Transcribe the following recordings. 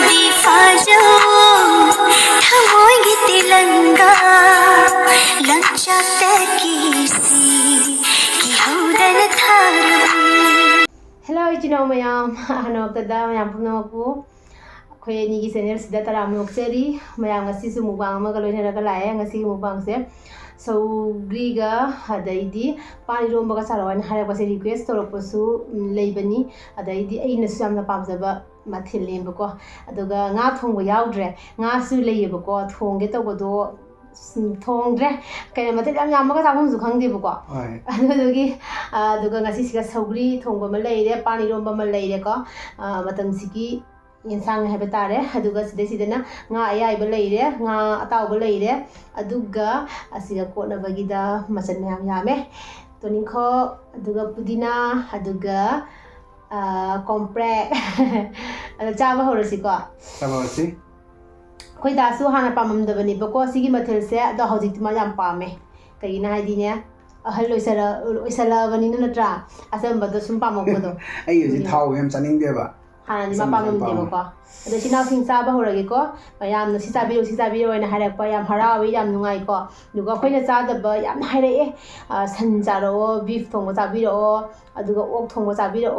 Hello, Jino Mayam, Hanokada, Mayam Punoku. Queen Senator Sidata Moxeri, Mayam Sisu Mubang, Magalina Galaya, and Simu Bangse. So Griga had the idea, Pani Rombasaro and Harry was a request or pursue Labani, at the idea in the Sam Pamsaba Matilin Boko, Adoga Nathong Yaudre, Nasu Layaboko, Tong get over door. Tongre, kaya mati ang yamma ka tapos zukhang di buko. Ano dogi, doga ngasi sika sauri tongba malay de, pani romba malay de ko, matang siki insang hebetare, aduga sida na nga ayay balay de, nga ataw balay de, aduga asiga ko na bagida masan mayam yame. Tuning ko aduga pudina, aduga kompre, ano chaba horasi ko. Chaba horasi? Koi dasu hana pamamdabani bako sigi mathilse ado hojiktima yam pame kaina haidine ahal loisala bani natra asambado sum pamokdo ai yosi thau yam chaning deba hana ni ma pamamde bako ado sinaw sing saba horage ko mayam no sisabiro ina harakpa yam harawi yam nungai ko duga khoina chadaba yam hairae san charo beef thongba chabiro aduga ok thongba chabiro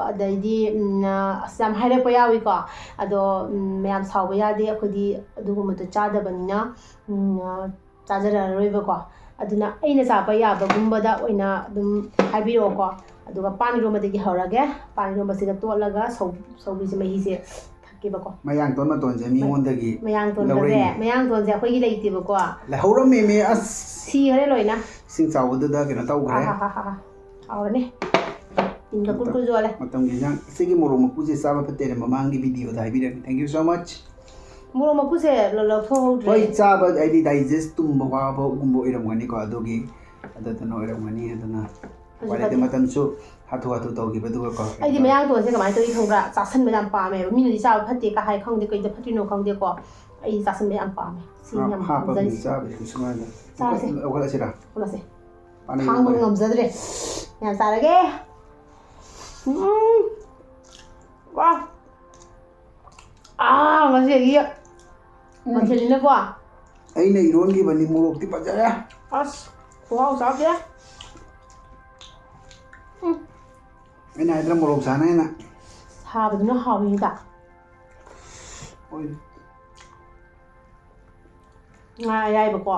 adaidi asam harakpa yawi ko ado mayam sawba yade akhodi adugumatu chadabanina chajararoi ko aduna aina chapa yaba gumbada oina dum habiro ko aduga pani romadagi horage pani romasiga tolaga sawbi se mahi se bako mayang ton maton je mingondagi mayang ton je akhoi leite bako la horam me as si hare loina sing chawdu da kena taw gre awne inga kulkul jole matam gi jang sigi moro mapu je saba patere mamangi video da habiren. Thank you so much. Moro mapu se lo tho hoi chaba ai digest tum ba ba gumbo iramani ko adogi adata no iramani adana wale de matam su hatu tawgi badu ko ai di mayang ton se kamai toi thongra chasan mayam pa me mi ni sa phatte ka hai khong de koi de phatino khong de ko ai chasan mayam pa me si nyam ha pa ni sa be suma da sa se ola sira ola se pani khang ngam zadre ya sa lage wah ngasi gi machelina ko ai nei ron gi bani morok ti pajaya as wow sa ge ina idra morok sana ina habaduna hawi da oi nga ayay bako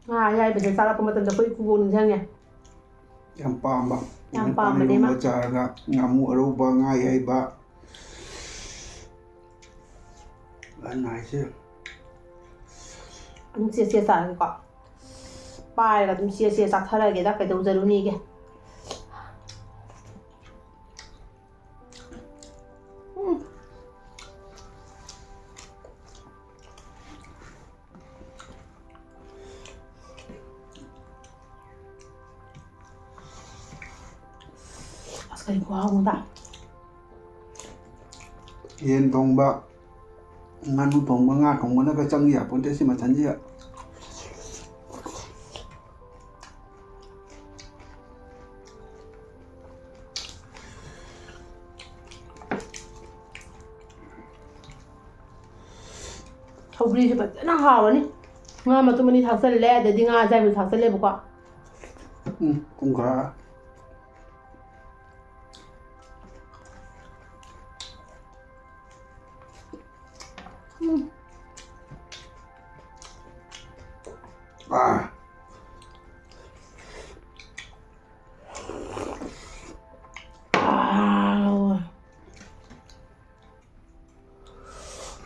nga ayay bese sara pa matan da koi kubon jang ya yam pamba de ma charaga ngamu aruba ngai ai ba anai se sia sa ko pai la sia sa thara ge da kai do zaruni ge askai ko da yen thongba nganu thongba nga thongba na ka changi ya ponte si ma chanji ya Hobri je bat na hawani nga matumani thasal le da dinga jai bi thasal le bako kungka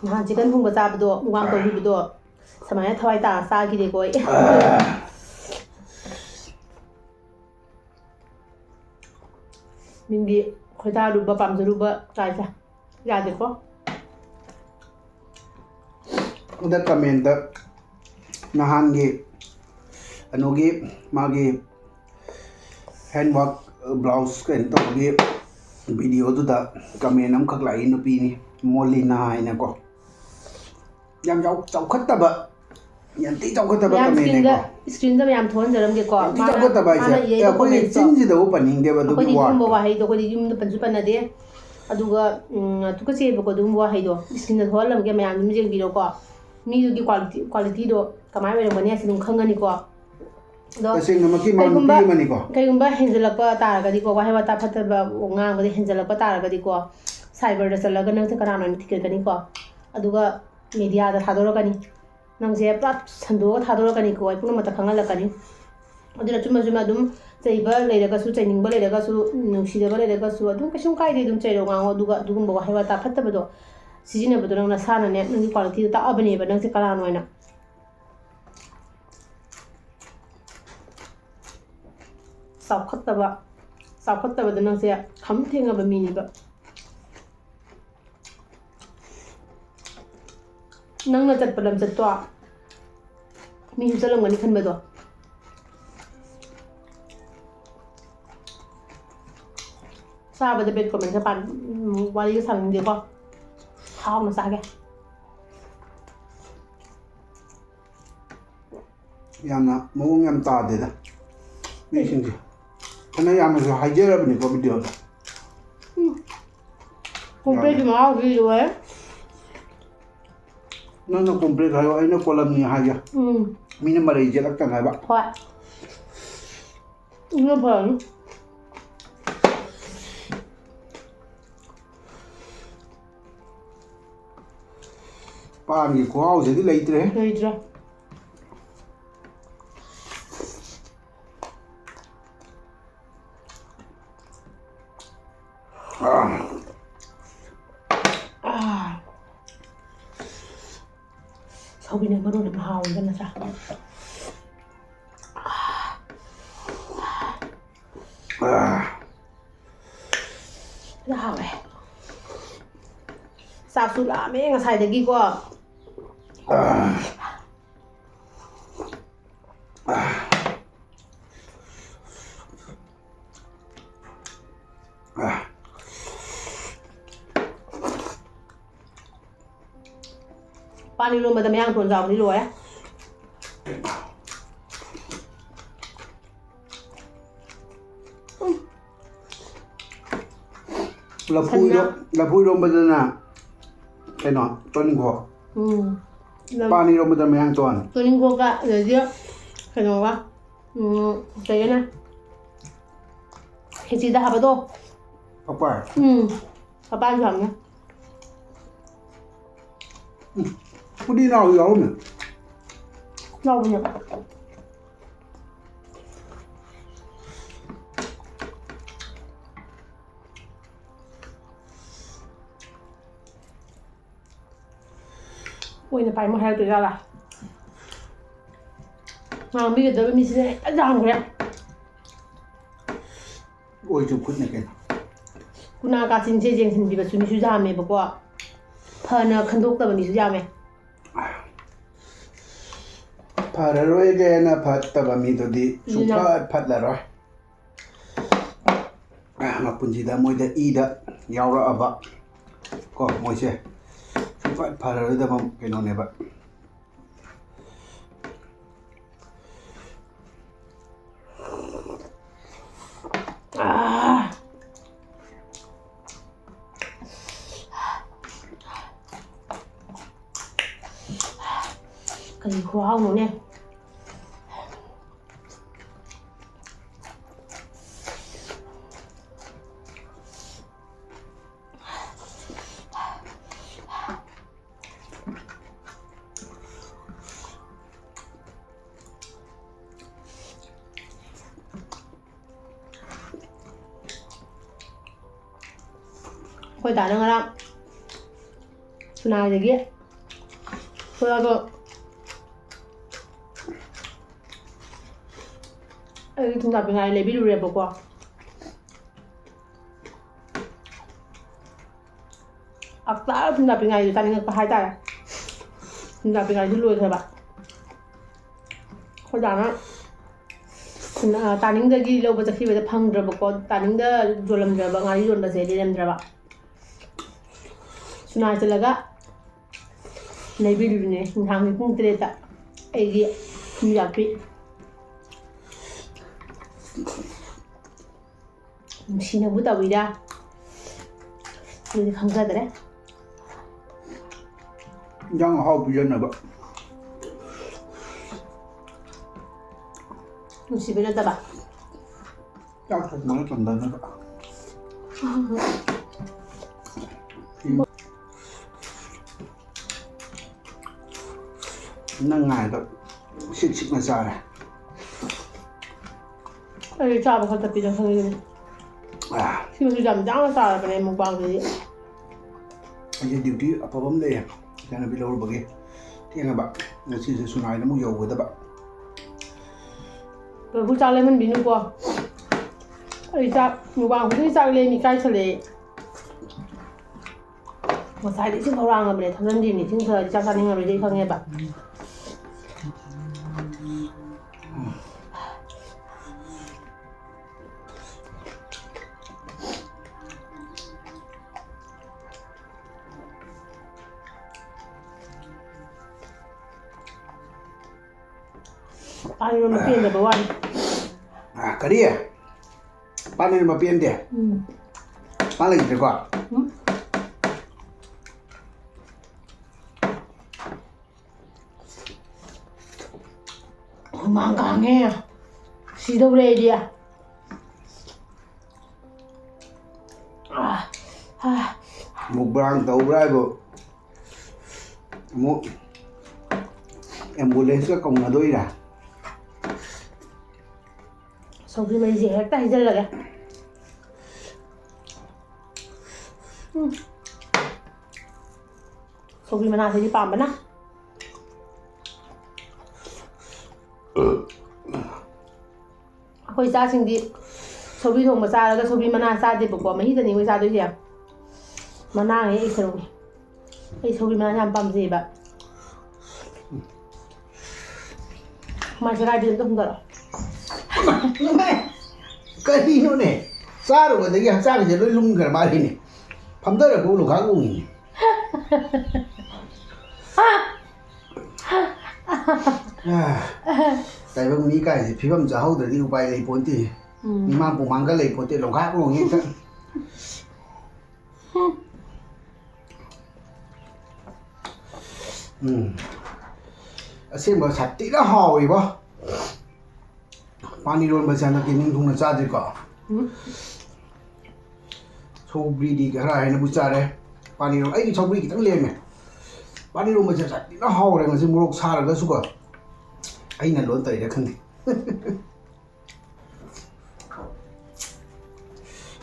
nah chicken hung ba chabdo mugang to hibido samaya thawai ta sa gi de koi mingi khoida ru ba pam zuru ba chai cha ya de ko uda comment da nahan ge anogi magi handwork blouse ken to ge video du da comment am khak lai no pi ni molina ina ko yam jau khát ta ba ꯌꯥꯝ ꯊꯤ ꯆꯥꯎꯈꯠꯇꯕ ꯃꯌꯥꯝ ꯀꯃꯦꯟꯅꯦꯀꯣ ꯁ꯭ꯀ꯭ꯔꯤꯟꯗ ꯃꯌꯥꯝ ꯊꯣꯛꯍꯟꯖꯔꯝꯒꯦꯀꯣ ꯌꯥꯝ ꯊꯤ ꯆꯥꯎꯈꯠꯇꯕ ꯍꯥꯏꯁꯦ ꯑꯩꯈꯣꯏꯒꯤ ꯆꯤꯟꯁꯤꯗꯕꯨ ꯄꯟꯅꯤꯡꯗꯦꯕ ꯑꯗꯨꯒꯤ ꯑꯩꯈꯣꯏꯗꯤ ꯑꯗꯨꯒꯨꯝꯕ ꯋꯥꯔꯗꯇꯣ ꯋꯥꯍꯩꯗꯣ ꯑꯩꯈꯣꯏꯗꯤ ꯌꯨꯝꯗ ꯄꯟꯁꯨ ꯄꯟꯅꯗꯦ ꯑꯗꯨꯒ ꯇꯨꯀꯠꯆꯩꯌꯦꯕꯀꯣ ꯑꯗꯨꯒꯨꯝꯕ ꯋꯥꯍꯩꯗꯣ ꯁ꯭ꯀ꯭ꯔꯤꯟꯗ ꯊꯣꯛꯍꯜꯂꯝꯒꯦ ꯃꯌꯥꯝ ꯑꯗꯨꯝ ꯌꯦꯡꯕꯤꯔꯣꯀꯣ ꯃꯤꯗꯨꯒꯤ ꯀ꯭ꯋꯥꯂꯤꯇꯤꯗꯣ ꯀꯃꯥꯏꯅ ꯑꯣꯏꯔꯝꯒꯅꯤ ꯍꯥꯏꯁꯤ ꯑꯗꯨꯝ ꯈꯪꯒꯅꯤꯀꯣ ꯑꯗꯣ ꯇꯁꯦꯡꯅꯃꯛꯀꯤ ꯃꯥ ꯅꯨꯄꯤ ꯑꯃꯅꯤꯀꯣ ꯀꯩꯒꯨꯝꯕ ꯍꯦꯟꯖꯜꯂꯛꯄ ꯇꯥꯔꯒꯗꯤꯀꯣ ꯋꯥꯍꯩ ꯋꯥꯇꯥ ꯐꯠꯇꯕ ꯉꯥꯡꯕꯗ ꯍꯦꯟꯖꯜꯂꯛꯄ ꯇꯥꯔꯒꯗꯤꯀꯣ ꯁꯥꯏꯕꯔꯗ ꯆꯠꯂꯒ ꯅꯪꯁꯦ ꯀꯅꯥꯅꯣ ꯍꯥꯏꯅ ꯊꯤꯒꯠꯀꯅꯤꯀꯣ ꯑꯗꯨꯒ ꯃꯦꯗꯤꯌꯥꯗ ꯊꯥꯗꯣꯔꯛꯀꯅꯤ ꯅꯪꯁꯦ ꯄꯨꯔꯥ ꯁꯟꯗꯣꯛꯑꯒ ꯊꯥꯗꯣꯔꯛꯀꯅꯤꯀꯣ ꯑꯩ ꯄꯨꯝꯅꯃꯛꯇ ꯈꯪꯍꯜꯂꯛꯀꯅꯤ ꯑꯗꯨꯅ ꯆꯨꯝꯅ ꯑꯗꯨꯝ ꯆꯩꯕ ꯂꯩꯔꯒꯁꯨ ꯆꯩꯅꯤꯡꯕ ꯂꯩꯔꯒꯁꯨ ꯅꯨꯡꯁꯤꯗꯕ ꯂꯩꯔꯒꯁꯨ ꯑꯗꯨꯝ ꯀꯩꯁꯨꯝ ꯀꯥꯏꯗꯦ ꯑꯗꯨꯝ ꯆꯩꯔꯣ ꯉꯥꯡꯉꯣ ꯑꯗꯨꯒ ꯑꯗꯨꯒꯨꯝꯕ ꯋꯥꯍꯩ ꯋꯥꯇꯥ ꯐꯠꯇꯕꯗꯣ ꯁꯤꯖꯤꯟꯅꯕꯗꯣ ꯅꯪ ꯅꯁꯥꯅꯅꯦ ꯅꯪꯒꯤ ꯀ꯭ꯋꯥꯂꯤꯇꯤꯗꯣ ꯇꯥꯛꯑꯕꯅꯦꯕ ꯅꯪꯁꯦ ꯀꯅꯥꯅꯣ ꯍꯥꯏꯅ ꯆꯥꯎꯈꯠꯇꯕꯗ ꯅꯪꯁꯦ ꯈꯝ ꯊꯦꯡꯉꯕ ꯃꯤꯅꯦꯕ ꯅꯪꯅ ꯆꯠꯄ ꯂꯝꯆꯠꯇꯣ ꯃꯤꯁꯨ ꯆꯠꯂꯝꯒꯅꯤ ꯈꯟꯕꯗꯣ ꯆꯥꯕꯗ ꯕꯦꯠ ꯀꯣꯃꯦꯟꯁꯦ ꯋꯥꯔꯤꯒ ꯁꯥꯅꯤꯡꯗꯦꯀꯣ ꯍꯥꯎꯅ ꯆꯥꯒꯦ ꯌꯥꯝꯅ ꯃꯑꯣꯡ ꯌꯥꯝ ꯇꯥꯗꯦꯗ ꯃꯤꯁꯤꯡꯁꯦ ꯐꯅ ꯌꯥꯝꯅꯁꯨ ꯍꯥꯏꯖꯔꯕꯅꯤꯀꯣ ꯚꯤꯗꯤꯑꯣꯗ ꯀꯣꯝꯄ꯭ꯔꯦꯛꯀꯤ ꯃꯍꯥꯎꯗꯤ ꯂꯣꯏꯔꯦ ꯅꯪꯅ ꯀꯣꯝꯄ꯭ꯔꯦꯛ ꯍꯥꯏꯌꯣ ꯑꯩꯅ ꯀꯣꯂꯝꯅꯤ ꯍꯥꯏꯒꯦ ꯃꯤꯅ ꯃꯔꯩ ꯌꯦꯠꯂꯛꯇꯅ ꯍꯥꯏꯕ ꯍꯣꯏ 이거 봐요. ꯄꯥꯟꯒꯤ ꯈꯨꯍꯥꯎꯁꯤꯗꯤ ꯂꯩꯇ꯭ꯔꯦ. 보이죠? 서빈의 머리는 마음이 나자. 나왜? 싹수 라면가 사이드기고. Pani luôn mà tầm yang tuần dòng đi rồi á. Lapui rombadana keno toning ko. Pani rombadana mayang tuan. Toning ko ka jadi keno ka. Kaya na. Kasi dah apa tu? Apa? Apa jamnya? Pudi nào giấu nè. Đâu nhỉ? Ôi này phải một hai tuổi ra là mà bây giờ tới mình sẽ ăn rồi ạ. Ôi chụp phút này kìa. Kuna ka sin je jeng sin bi ba su mi su ja me ba ko. Pha na khan dok ta ba mi su ja me. Rồi cái na phát taba mi to di phát là rồi. Mà punji da moi da I da yaw ra aba. Ko moi se. Phát rồi da bam cái nó ne ba. Cái khoa nữa nè. Khoai tả năng lắm. Nào vậy kia. Khoai cơ. Ê, thùng tạp ngày lấy video đẹp qua. Đã thùng tạp ngày thì ta nên có hai tay. Thùng tạp ngày thì lùi thôi bạn. Khoai tả nó. Taning da gi lo ba khi ba phang dra ba ko taning da jolam dra ba ngari jon ba se de dra ba suna chalaga nei bi du ne thang ni pung tre ta ꯑꯩꯒꯤ ꯊꯨꯝꯌꯥꯛꯄꯤ ꯅꯨꯡꯁꯤꯅꯕꯨ ꯇꯧꯋꯤꯔꯥ ꯑꯗꯨꯗꯤ ꯈꯪꯖꯗ꯭ꯔꯦ ꯏꯟꯖꯥꯡ ꯑꯍꯥꯎ ꯄꯤꯖꯅꯕ ꯅꯨꯡꯁꯤꯕ ꯅꯠꯇꯕ ꯆꯥꯛ ꯊꯣꯡꯕꯅ ꯇꯟꯗꯅꯕ ꯅꯪ ꯉꯥꯏꯗ ꯁꯤꯛꯅ ꯆꯥꯔꯦ ꯑꯩ ꯆꯥꯕ ꯈꯛꯇ ꯄꯤꯖ ꯈꯪꯉꯤꯅꯦ ꯁꯤꯃꯁꯨ ꯌꯥꯝ ꯌꯥꯡꯅ ꯆꯥꯔꯕꯅꯦ ꯃꯨꯛꯕꯥꯡꯗꯗꯤ ꯑꯩꯁꯦ ꯗ꯭ꯌꯨꯇꯤ ꯑꯐꯕ ꯑꯃ ꯂꯩꯌꯦ ꯏꯆꯥꯅꯨꯄꯤ ꯂꯧꯔꯨꯕꯒꯤ ꯊꯦꯡꯉꯕ ꯉꯁꯤꯁꯦ ꯁꯨꯅꯥꯏꯅ ꯑꯃꯨꯛ ꯌꯧꯒꯗꯕ ꯄ꯭ꯔꯚꯨ ꯆꯥꯛ ꯂꯩꯃꯟꯕꯤꯅꯨꯀꯣ ꯑꯩ ꯆꯥꯛ ꯃꯨꯛꯕꯥꯡ ꯈꯨꯗꯤꯡꯒꯤ ꯆꯥꯛ ꯂꯩꯅꯤ ꯏꯀꯥꯏꯁꯜꯂꯛꯑꯦ ꯉꯁꯥꯏꯗꯤ ꯏꯁꯤꯡ ꯈꯧꯔꯥꯡꯉꯕꯅꯦ ꯊꯝꯖꯤꯟꯗ꯭ꯔꯤꯅꯤ ꯏꯁꯤꯡ ꯊꯛꯑꯗꯤ ꯆꯥꯛ ꯆꯥꯅꯤꯡꯉꯔꯣꯏꯗꯤ ꯑꯩ ꯈꯪꯉꯦꯕ ꯄꯥꯟ ꯄꯦꯟꯗꯕ ꯋꯥꯅꯤ ꯀꯔꯤ ꯄꯥꯟ ꯏꯔꯣꯟꯕ ꯄꯦꯟꯗꯦ ꯄꯥꯟ ꯂꯩꯇ꯭ꯔꯦꯀꯣ ꯍꯨꯃꯥꯡ ꯀꯥꯡꯉꯦ ꯁꯤꯗꯧꯔꯦ ꯑꯩꯗꯤ ꯃꯨꯛꯕꯥꯡ ꯇꯧꯕ꯭ꯔꯥ ꯍꯥꯏꯕꯨ ꯑꯃꯨꯛ ꯑꯦꯝꯕꯨꯂꯦꯟꯁꯀ ꯀꯧꯅꯗꯣꯏꯔꯥ ꯁꯧꯒ꯭ꯔꯤ ꯃꯍꯤꯁꯦ ꯍꯦꯛꯇ ꯍꯩꯖꯤꯜꯂꯒꯦ ꯁꯧꯒ꯭ꯔꯤ ꯃꯅꯥꯁꯤꯗꯤ ꯄꯥꯝꯕꯅ ꯑꯩꯈꯣꯏ ꯏꯆꯥꯁꯤꯡꯗꯤ ꯁꯧꯒ꯭ꯔꯤ ꯊꯣꯡꯕ ꯆꯥꯔꯒ ꯁꯧꯒ꯭ꯔꯤ ꯃꯅꯥ ꯆꯥꯗꯦꯕꯀꯣ ꯃꯍꯤꯗꯅꯤ ꯃꯣꯏ ꯆꯥꯗꯣꯏꯁꯦ ꯃꯅꯥꯉꯩ ꯑꯩ ꯁꯔꯨꯛꯅꯤ ꯑꯩ ꯁꯧꯒ꯭ꯔꯤ ꯃꯅꯥ ꯌꯥꯝ ꯄꯥꯝꯖꯩꯑꯕ ꯃꯥꯏ ꯁꯦꯒꯥꯏꯕꯤꯗ ꯑꯝꯇ ꯍꯨꯟꯗꯔꯛꯑꯣ ꯀꯔꯤꯅꯣꯅꯦ ꯆꯥꯔꯨꯕꯗꯒꯤ ꯍꯛꯆꯥꯡꯁꯦ ꯂꯣꯏ ꯂꯨꯝꯈ꯭ꯔ ꯃꯥꯜꯂꯤꯅꯦ ꯐꯝꯊꯔꯛꯄ ꯂꯨꯈꯥꯛ ꯎꯡꯉꯤꯅꯦ ꯇꯥꯏꯕꯪ ꯃꯤ ꯀꯥꯏꯁꯦ ꯐꯤꯕꯝ ꯆꯥꯍꯧꯗ꯭ꯔꯗꯤ ꯎꯄꯥꯏ ꯂꯩ ꯄꯣꯟꯇꯦ ꯏꯃꯥ ꯄꯨꯃꯥꯡꯒ ꯂꯩ ꯄꯣꯟꯇꯦ ꯂꯨꯈꯥꯛ ꯂꯣꯡꯉꯤ ꯍꯦꯛꯇ ꯑꯁꯦꯡꯕ ꯁꯥꯊꯤꯅ ꯍꯥꯎꯋꯤꯕꯣ ꯄꯥꯟ ꯏꯔꯣꯟꯕꯁꯦ ꯍꯟꯗꯛꯇꯤ ꯅꯤꯡꯊꯨꯡꯅ ꯆꯥꯗ꯭ꯔꯤꯀꯣ ꯁꯧꯒ꯭ꯔꯤꯗꯤ ꯈꯔ ꯍꯥꯏꯅꯕꯨ ꯆꯥꯔꯦ ꯄꯥꯟ ꯏꯔꯣꯟꯕ ꯑꯩꯒꯤ ꯁꯧꯒ꯭ꯔꯤ ꯈꯤꯇꯪ ꯂꯦꯝꯃꯦ ꯄꯥꯟ ꯏꯔꯣꯟꯕꯁꯦ ꯁꯥꯊꯤꯅ ꯍꯥꯎꯔꯦ ꯉꯁꯤ ꯃꯣꯔꯣꯛ ꯁꯥꯔꯒꯁꯨꯀꯣ ꯑꯩꯅ ꯂꯣꯟ ꯇꯧꯔꯤꯔꯥ ꯈꯪꯗꯦ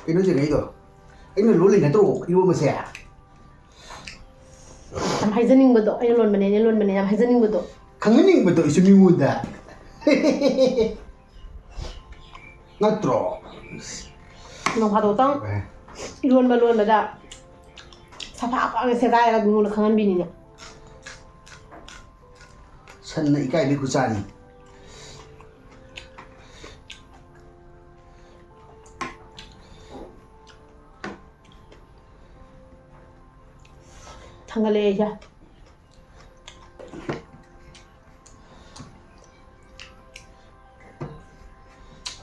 ꯀꯩꯅꯣ ꯆꯦꯉꯩꯗꯣ ꯑꯩꯅ ꯂꯣꯜꯂꯤ ꯅꯠꯇ꯭ꯔꯣ ꯏꯔꯣꯟꯕꯁꯦ ꯌꯥꯝ ꯍꯥꯏꯖꯅꯤꯡꯕꯗꯣ ꯑꯩꯅ ꯂꯣꯟꯕꯅꯦ ꯌꯥꯝ ꯍꯥꯏꯖꯅꯤꯡꯕꯗꯣ ꯈꯪꯍꯟꯅꯤꯡꯕꯗꯣ ꯑꯩꯁꯨ ꯃꯤꯉꯣꯟꯗ ꯅꯠꯇ꯭ꯔꯣ ꯅꯣꯡ ꯐꯥꯗꯣꯛꯇꯪ 이런 말로 하면다 사파파하게 세가야가 누구나 강한 비니냐 산나 이까이 구자니 당갈래야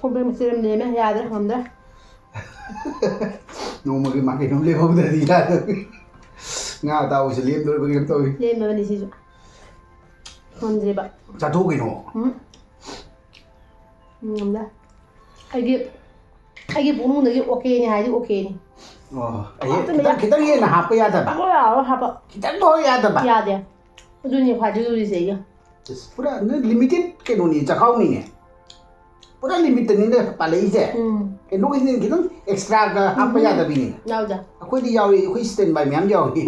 홈베임 쓰름 내면 야들 함들 노마게 마게 놈 레버들이 야들 nga tao sẽ liêm đôi với em tôi liêm mà đi xí con gì bạn chả thu cái nổ làm ra ai cái bún này ok này hay chứ ok này kita nghe là hấp ya thật có là hấp ạ kita thôi ya thật ya đấy tôi nhiều phải chứ gì vậy pura limited cái nồi chả không nè pura limited này phải lấy gì cái nồi này kita extra cái hấp ya thật bini nào giờ akwai đi giàu akwai standby mềm giàu đi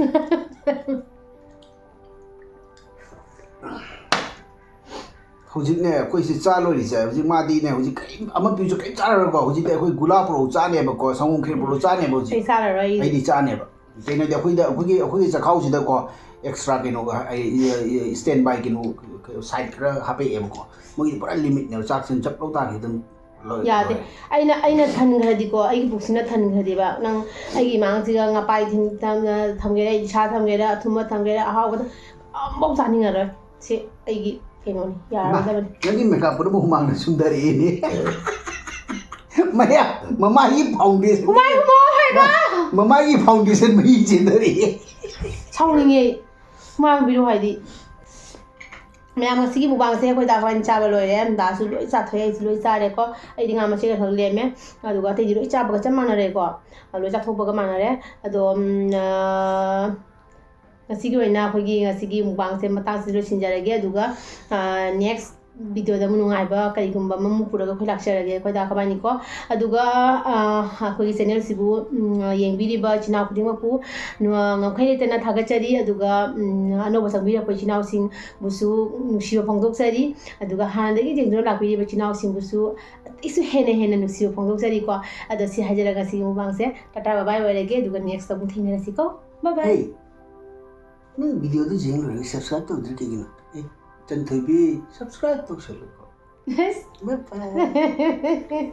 hujik ne akwai si cha loi se hujik ma di ne hujik kai ama pi chu kai cha ra ko hujik akwai gula pro cha ne ba ko sangum khir pro cha ne ba hujik sa ra rai ai di cha ne ba ke ne akwai cha khau si da ko extra ke no ai standby ke no side kra ha pe e ba ko mo pura limit ne cha sin chap lo ta ki dum 야데 아이나 탄그라디고 아이기 복시나 탄그라디바 난 아이기 망지가 ngapai tin tam게라 이차 tam게라 투마 tam게라 아하고다 뭐 자닝하러 시 아이기 ꯀꯩꯅꯣꯅꯤ ꯌꯥꯔꯣꯏꯗꯕꯅꯤ ꯅꯪꯒꯤ makeup ꯄꯨꯝꯅꯃꯛ ꯍꯨꯃꯥꯡꯅ ꯁꯨꯝꯊꯔꯛꯑꯦꯅꯦ ꯃꯌꯥ ꯃꯃꯥꯒꯤ foundation ꯍꯨꯃꯥꯏ ꯍꯨꯃꯥꯎ ꯍꯥꯏꯕ ꯃꯃꯥꯒꯤ foundation ꯃꯍꯤ ꯆꯦꯟꯊꯔꯛꯑꯦ ꯁꯥꯎꯅꯤꯡꯉꯦ ꯍꯨꯃꯥꯏ ꯍꯨꯝꯕꯤꯔꯣ ꯍꯥꯏꯗꯤ ꯃꯌꯥꯝ ꯉꯁꯤꯒꯤ ꯃꯨꯛꯕꯥꯡꯁꯦ ꯑꯩꯈꯣꯏ ꯗꯥꯈꯣꯏꯅ ꯆꯥꯕ ꯂꯣꯏꯔꯦ ꯗꯥꯁꯨ ꯂꯣꯏ ꯆꯥꯊꯣꯛꯑꯦ ꯑꯩꯁꯨ ꯂꯣꯏ ꯆꯥꯔꯦꯀꯣ ꯑꯩꯗꯤ ꯉꯥ ꯃꯆꯦꯠ ꯈꯛ ꯂꯦꯝꯃꯦ ꯑꯗꯨꯒ ꯑꯇꯩꯗꯤ ꯂꯣꯏ ꯆꯥꯕꯒ ꯆꯞ ꯃꯥꯟꯅꯔꯦꯀꯣ ꯂꯣꯏ ꯆꯥꯊꯣꯛꯄꯒ ꯃꯥꯟꯅꯔꯦ ꯑꯗꯣ ꯉꯁꯤꯒꯤ ꯑꯣꯏꯅ ꯑꯩꯈꯣꯏꯒꯤ ꯉꯁꯤꯒꯤ ꯃꯨꯛꯕꯥꯡꯁꯦ ꯃꯇꯥꯡꯁꯤꯗ ꯂꯣꯏꯁꯤꯟꯖꯔꯒꯦ ꯑꯗꯨꯒ ꯅꯦꯛꯁ ꯚꯤꯗꯤꯑꯣꯗ ꯑꯃꯨꯛ ꯅꯨꯡꯉꯥꯏꯕ ꯀꯔꯤꯒꯨꯝꯕ ꯑꯃꯃꯨꯛ ꯄꯨꯔꯒ ꯑꯩꯈꯣꯏ ꯂꯥꯛꯆꯔꯒꯦ ꯑꯩꯈꯣꯏ ꯗꯥꯈꯣꯏꯅꯤꯀꯣ ꯑꯗꯨꯒ ꯑꯩꯈꯣꯏꯒꯤ ꯆꯦꯅꯦꯜꯁꯤꯕꯨ ꯌꯦꯡꯕꯤꯔꯤꯕ ꯏꯆꯤꯜ ꯏꯅꯥꯎ ꯈꯨꯗꯤꯡꯃꯛꯄꯨ ꯉꯝꯈꯩ ꯂꯩꯇꯅ ꯊꯥꯒꯠꯆꯔꯤ ꯑꯗꯨꯒ ꯑꯅꯧꯕ ꯆꯪꯕꯤꯔꯛꯄ ꯏꯆꯤꯜ ꯏꯅꯥꯎꯁꯤꯡꯕꯨꯁꯨ ꯅꯨꯡꯁꯤꯕ ꯐꯣꯡꯗꯣꯛꯆꯔꯤ ꯑꯗꯨꯒ ꯍꯥꯟꯅꯗꯒꯤ ꯌꯦꯡꯗꯨꯅ ꯂꯥꯛꯄꯤꯔꯤꯕ ꯏꯆꯤꯜ ꯏꯅꯥꯎꯁꯤꯡꯕꯨꯁꯨ ꯑꯇꯩꯁꯨ ꯍꯦꯟꯅ ꯅꯨꯡꯁꯤꯕ ꯐꯣꯡꯗꯣꯛꯆꯔꯤꯀꯣ ꯑꯗꯣ ꯁꯤ ꯍꯥꯏꯖꯔꯒ ꯁꯤꯒꯤ ꯃꯨꯛꯕꯥꯡꯁꯦ ꯇꯥꯇꯥ ꯕꯥꯏ ꯑꯣꯏꯔꯒꯦ ꯑꯗꯨꯒ ꯅꯦꯛꯁꯇ ꯑꯃꯨꯛ ꯊꯦꯡꯅꯔꯁꯤꯀꯣ ꯕꯥꯏ ꯅꯪ ꯚꯤꯗꯤꯑꯣꯗꯣ ꯌꯦꯡ ꯂꯣꯏꯔꯒ ꯁꯕꯁꯀ꯭ꯔꯥꯏꯕ ꯇꯧꯗ꯭ꯔꯤ ꯀꯩꯒꯤꯅꯣ ꯆꯟꯊꯣꯏꯕꯤ ꯁꯕꯁꯀ꯭ꯔꯥꯏꯕ ꯇꯧꯁꯜꯂꯨꯀꯣ Yes. Bye-bye.